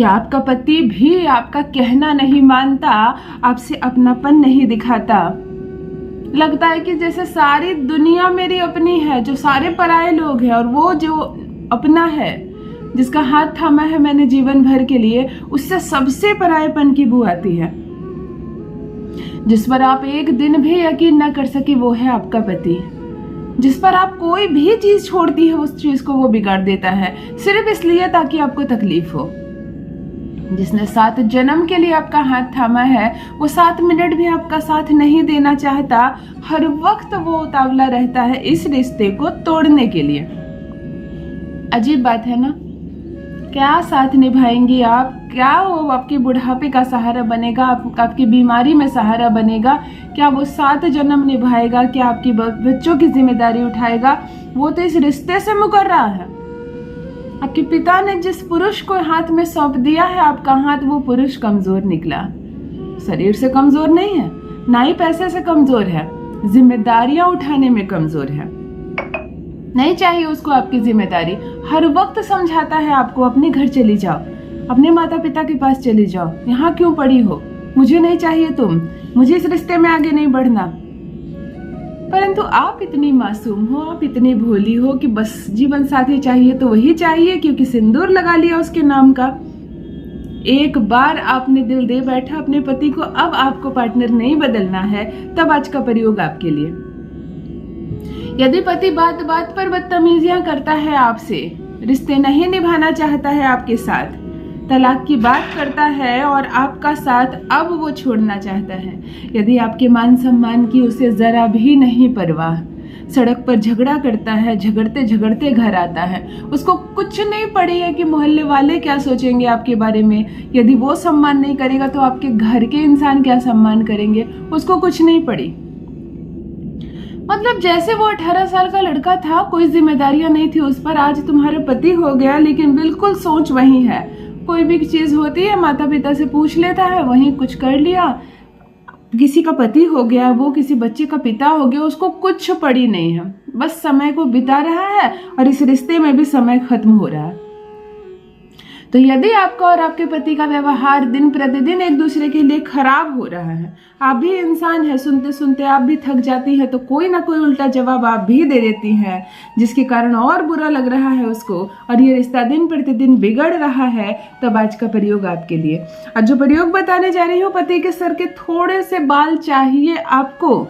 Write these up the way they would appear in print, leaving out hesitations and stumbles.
कि आपका पति भी आपका कहना नहीं मानता, आपसे अपनापन नहीं दिखाता। लगता है कि जैसे सारी दुनिया मेरी अपनी है, जो सारे पराये लोग हैं, और वो जो अपना है, जिसका हाथ थामा है मैंने जीवन भर के लिए, उससे सबसे परायेपन की बू आती है। जिस पर आप एक दिन भी यकीन न कर सके वो है आपका पति। जिस पर आप कोई भी चीज छोड़ती है उस चीज को वो बिगाड़ देता है, सिर्फ इसलिए ताकि आपको तकलीफ हो। जिसने 7 जन्म के लिए आपका हाथ थामा है, वो 7 मिनट भी आपका साथ नहीं देना चाहता। हर वक्त वो उतावला रहता है इस रिश्ते को तोड़ने के लिए। अजीब बात है ना। क्या साथ निभाएंगी आप? क्या वो आपकी बुढ़ापे का सहारा बनेगा, आपकी बीमारी में सहारा बनेगा? क्या वो 7 जन्म निभाएगा? क्या आपकी बच्चों की जिम्मेदारी उठाएगा? वो तो इस रिश्ते से मुकर रहा है। आपके पिता ने जिस पुरुष को हाथ में सौंप दिया है आपका हाथ, वो पुरुष कमजोर निकला। शरीर से कमजोर नहीं है, ना ही पैसे से कमजोर है, जिम्मेदारियां उठाने में कमजोर है। नहीं चाहिए उसको आपकी जिम्मेदारी। हर वक्त समझाता है आपको, अपने घर चली जाओ, अपने माता पिता के पास चली जाओ, यहाँ क्यों पड़ी हो, मुझे नहीं चाहिए तुम, मुझे इस रिश्ते में आगे नहीं बढ़ना। परंतु आप इतनी मासूम हो, आप इतनी भोली हो कि बस जीवन साथी चाहिए तो वही चाहिए क्योंकि सिंदूर लगा लिया उसके नाम का। एक बार आपने दिल दे बैठा अपने पति को, अब आपको पार्टनर नहीं बदलना है, तब आज का प्रयोग आपके लिए। यदि पति बात बात पर बदतमीजियां करता है आपसे, रिश्ते नहीं निभाना चाहता है आपके साथ, तलाक की बात करता है और आपका साथ अब वो छोड़ना चाहता है, यदि आपके मान सम्मान की उसे जरा भी नहीं परवाह, सड़क पर झगड़ा करता है, झगड़ते झगड़ते घर आता है, उसको कुछ नहीं पड़ी है कि मोहल्ले वाले क्या सोचेंगे आपके बारे में, यदि वो सम्मान नहीं करेगा तो आपके घर के इंसान क्या सम्मान करेंगे, उसको कुछ नहीं पड़ी। मतलब जैसे वो 18 साल का लड़का था, कोई जिम्मेदारियां नहीं थी उस पर, आज तुम्हारे पति हो गया, लेकिन बिल्कुल सोच वही है। कोई भी चीज होती है माता पिता से पूछ लेता है, वहीं कुछ कर लिया। किसी का पति हो गया, वो किसी बच्चे का पिता हो गया, उसको कुछ पड़ी नहीं है, बस समय को बिता रहा है और इस रिश्ते में भी समय खत्म हो रहा है। तो यदि आपका और आपके पति का व्यवहार दिन प्रतिदिन एक दूसरे के लिए खराब हो रहा है, आप भी इंसान है, सुनते सुनते आप भी थक जाती है, तो कोई ना कोई उल्टा जवाब आप भी दे देती हैं, जिसके कारण और बुरा लग रहा है उसको, और ये रिश्ता दिन प्रतिदिन बिगड़ रहा है, तब आज का प्रयोग आपके लिए। आज जो प्रयोग बताने जा रही हूँ, पति के सर के थोड़े से बाल चाहिए आपको,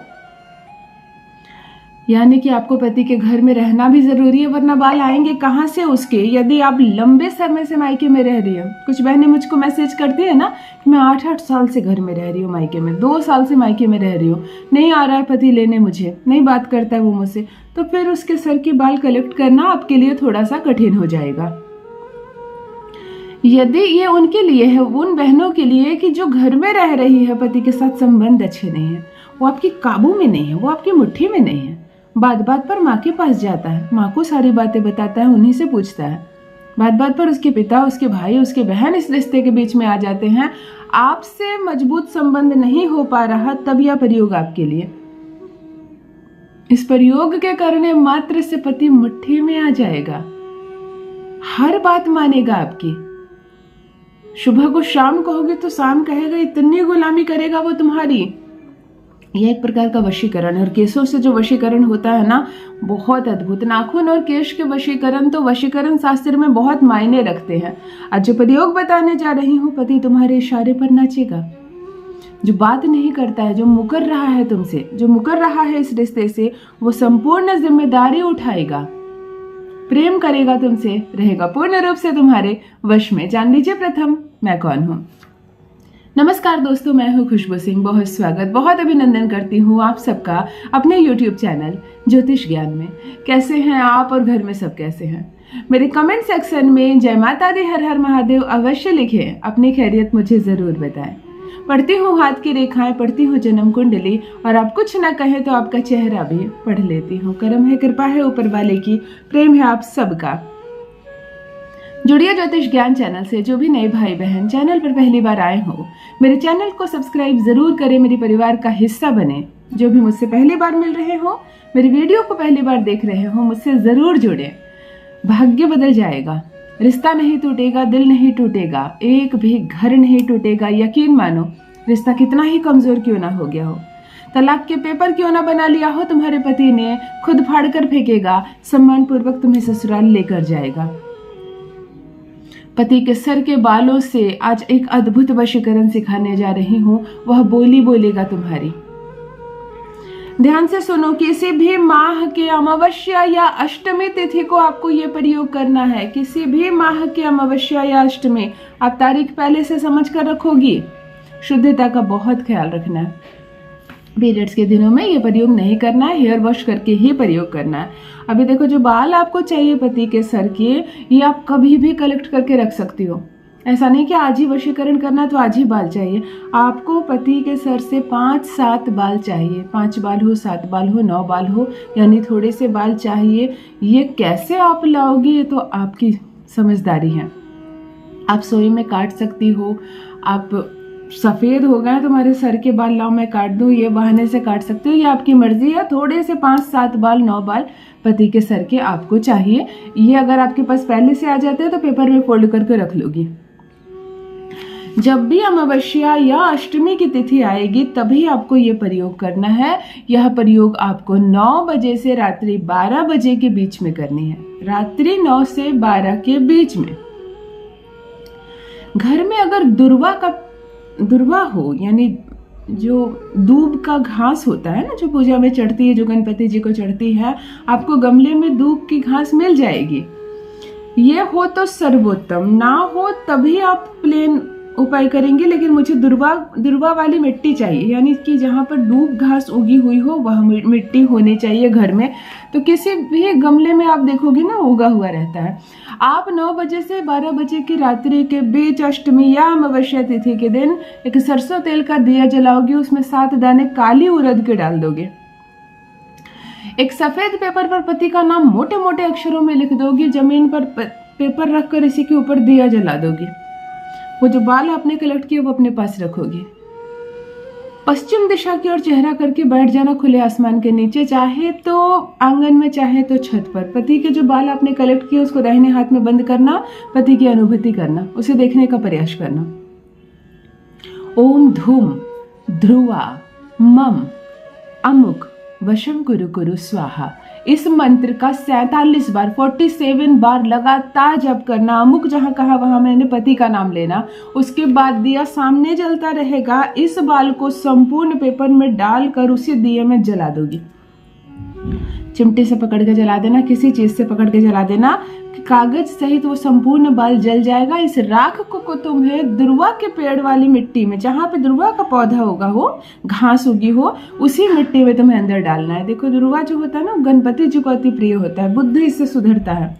यानी कि आपको पति के घर में रहना भी जरूरी है, वरना बाल आएंगे कहाँ से उसके। यदि आप लंबे समय से मायके में रह रही हो, कुछ बहनें मुझको मैसेज करती है ना कि मैं 8-8 साल से घर में रह रही हूँ, मायके में 2 साल से मायके में रह रही हूँ, नहीं आ रहा है पति लेने, मुझे नहीं बात करता है वो मुझसे, तो फिर उसके सर के बाल कलेक्ट करना आपके लिए थोड़ा सा कठिन हो जाएगा। यदि ये उनके लिए है, उन बहनों के लिए कि जो घर में रह रही है, पति के साथ संबंध अच्छे नहीं है, वो आपकी काबू में नहीं है, वो आपकी मुट्ठी में नहीं है, बात बात पर माँ के पास जाता है, माँ को सारी बातें बताता है, उन्हीं से पूछता है, बात बात पर उसके पिता, उसके भाई, उसके बहन इस रिश्ते के बीच में आ जाते हैं। आपसे मजबूत संबंध नहीं हो पा रहा, तब यह प्रयोग आपके लिए। इस प्रयोग के करने मात्र से पति मुट्ठी में आ जाएगा, हर बात मानेगा आपकी। सुबह को शाम कहोगे तो शाम कहेगा, इतनी गुलामी करेगा वो तुम्हारी। यह एक प्रकार का वशीकरण है, और केशों से जो वशीकरण होता है ना, बहुत अद्भुत। नाखून और केश के वशीकरण तो वशीकरण शास्त्र में बहुत मायने रखते हैं। आज जो प्रयोग बताने जा रही हूँ, पति तुम्हारे इशारे पर नाचेगा। जो बात नहीं करता है, जो मुकर रहा है तुमसे, जो मुकर रहा है इस रिश्ते से, वो संपूर्ण जिम्मेदारी उठाएगा, प्रेम करेगा तुमसे, रहेगा पूर्ण रूप से तुम्हारे वश में। जान लीजिए प्रथम मैं कौन हूँ। नमस्कार दोस्तों, मैं हूँ खुशबू सिंह। बहुत स्वागत, बहुत अभिनंदन करती हूँ आप सबका अपने YouTube चैनल ज्योतिष ज्ञान में। कैसे हैं आप और घर में सब कैसे हैं? मेरे कमेंट सेक्शन में जय माता दी, हर हर महादेव अवश्य लिखें, अपनी खैरियत मुझे जरूर बताएं। पढ़ती हूँ हाथ की रेखाएं, पढ़ती हूँ जन्म कुंडली, और आप कुछ ना कहें तो आपका चेहरा भी पढ़ लेती हूँ। करम है, कृपा है ऊपर वाले की, प्रेम है आप सबका। जुड़िए ज्योतिष ज्ञान चैनल से। जो भी नए भाई बहन चैनल पर पहली बार आए हो, मेरे चैनल को सब्सक्राइब जरूर करें, मेरे परिवार का हिस्सा बने। जो भी मुझसे पहली बार मिल रहे हो, मेरी वीडियो को पहली बार देख रहे हो, मुझसे जरूर जुड़े। भाग्य बदल जाएगा, रिश्ता नहीं टूटेगा, दिल नहीं टूटेगा, एक भी घर नहीं टूटेगा। यकीन मानो, रिश्ता कितना ही कमजोर क्यों ना हो गया हो, तलाक के पेपर क्यों ना बना लिया हो, तुम्हारे पति ने खुद फाड़ कर फेंकेगा, सम्मान पूर्वक तुम्हें ससुराल लेकर जाएगा। पति के सर के बालों से आज एक अद्भुत वशीकरण सिखाने जा रही हूँ, वह बोली बोलेगा तुम्हारी। ध्यान से सुनो, किसी भी माह के अमावस्या या अष्टमी तिथि को आपको ये प्रयोग करना है। किसी भी माह के अमावस्या या अष्टमी, आप तारीख पहले से समझ कर रखोगी। शुद्धता का बहुत ख्याल रखना है। पीरियड्स के दिनों में ये प्रयोग नहीं करना है, हेयर वॉश करके ही प्रयोग करना है। अभी देखो, जो बाल आपको चाहिए पति के सर के, ये आप कभी भी कलेक्ट करके रख सकती हो। ऐसा नहीं कि आज ही वशीकरण करना तो आज ही बाल चाहिए। आपको पति के सर से 5-7 बाल चाहिए। 5 बाल हो, 7 बाल हो, 9 बाल हो, यानी थोड़े से बाल चाहिए। ये कैसे आप लाओगी, ये तो आपकी समझदारी है। आप सोई में काट सकती हो, आप सफ़ेद हो गए तुम्हारे सर के बाल, लाओ मैं काट दूं, ये बहाने से काट सकते हो, ये आपकी मर्जी है। थोड़े से 5-7 बाल, 9 बाल पति के सर के आपको चाहिए। ये अगर आपके पास पहले से आ जाते हैं तो पेपर में फोल्ड करके रख लोगी। जब भी अमावस्या या अष्टमी की तिथि आएगी तभी आपको ये प्रयोग करना है। यह प्रयोग आपको 9 बजे से रात्रि 12 बजे के बीच में करनी है। रात्रि 9 से 12 के बीच में। घर में अगर दुर्वा हो, यानी जो दूब का घास होता है ना, जो पूजा में चढ़ती है, जो गणपति जी को चढ़ती है, आपको गमले में दूब की घास मिल जाएगी। ये हो तो सर्वोत्तम, ना हो तभी आप प्लेन उपाय करेंगे। लेकिन मुझे दुर्वा वाली मिट्टी चाहिए, यानी कि जहाँ पर दूब घास उगी हुई हो वह मिट्टी होनी चाहिए घर में। तो किसी भी गमले में आप देखोगे ना, उगा हुआ रहता है। आप 9 बजे से 12 बजे की रात्रि के बीच अष्टमी या अमावस्या तिथि के दिन एक सरसों तेल का दिया जलाओगे, उसमें 7 दाने काली उड़द के डाल दोगे। एक सफेद पेपर पर पति का नाम मोटे मोटे अक्षरों में लिख दोगे, जमीन पर पेपर रखकर इसी के ऊपर दिया जला दोगे। वो जो बाल आपने कलेक्ट किए वो अपने पास रखोगे। पश्चिम दिशा की ओर चेहरा करके बैठ जाना खुले आसमान के नीचे, चाहे तो आंगन में चाहे तो छत पर। पति के जो बाल आपने कलेक्ट किए उसको दाहिने हाथ में बंद करना, पति की अनुभूति करना, उसे देखने का प्रयास करना। ओम धूम ध्रुवा मम अमुक वशम कुरु कुरु स्वाहा, इस मंत्र का 47 बार 47 बार लगातार जप करना। अमुक जहाँ कहा वहां मैंने पति का नाम लेना। उसके बाद दिया सामने जलता रहेगा। इस बाल को संपूर्ण पेपर में डालकर उसी दिए में जला दोगी। चिमटे से पकड़ के जला देना, किसी चीज से पकड़ के जला देना, कागज सहित वो संपूर्ण बाल जल जाएगा। इस राख को तुम्हें दुर्वा के पेड़ वाली मिट्टी में, जहाँ पे दुर्वा का पौधा होगा हो, घास उगी हो, उसी मिट्टी में तुम्हें अंदर डालना है। देखो, दुर्वा जो होता है ना, गणपति जी को अति प्रिय होता है। बुद्धि इससे सुधरता है,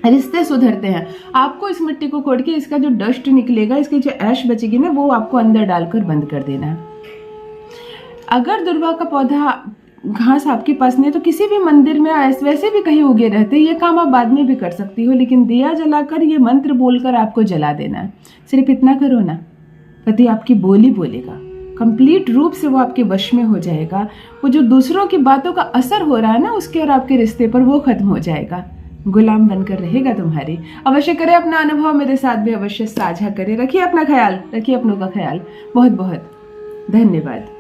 रिश्ते सुधरते हैं। आपको इस मिट्टी को खोद के इसका जो डस्ट निकलेगा, इसकी जो ऐश बचेगी ना, वो आपको अंदर डालकर बंद कर देना है। अगर दुर्वा का पौधा घास आपके पास नहीं तो किसी भी मंदिर में वैसे भी कहीं उगे रहते, ये काम आप बाद में भी कर सकती हो। लेकिन दिया जलाकर ये मंत्र बोलकर आपको जला देना है। सिर्फ इतना करो ना, पति आपकी बोली बोलेगा, कंप्लीट रूप से वो आपके वश में हो जाएगा। वो जो दूसरों की बातों का असर हो रहा है ना उसके और आपके रिश्ते पर, वो खत्म हो जाएगा। गुलाम बनकर रहेगा तुम्हारी। अवश्य करें, अपना अनुभव मेरे साथ भी अवश्य साझा करें। रखिए अपना ख्याल, रखिए अपनों का ख्याल। बहुत बहुत धन्यवाद।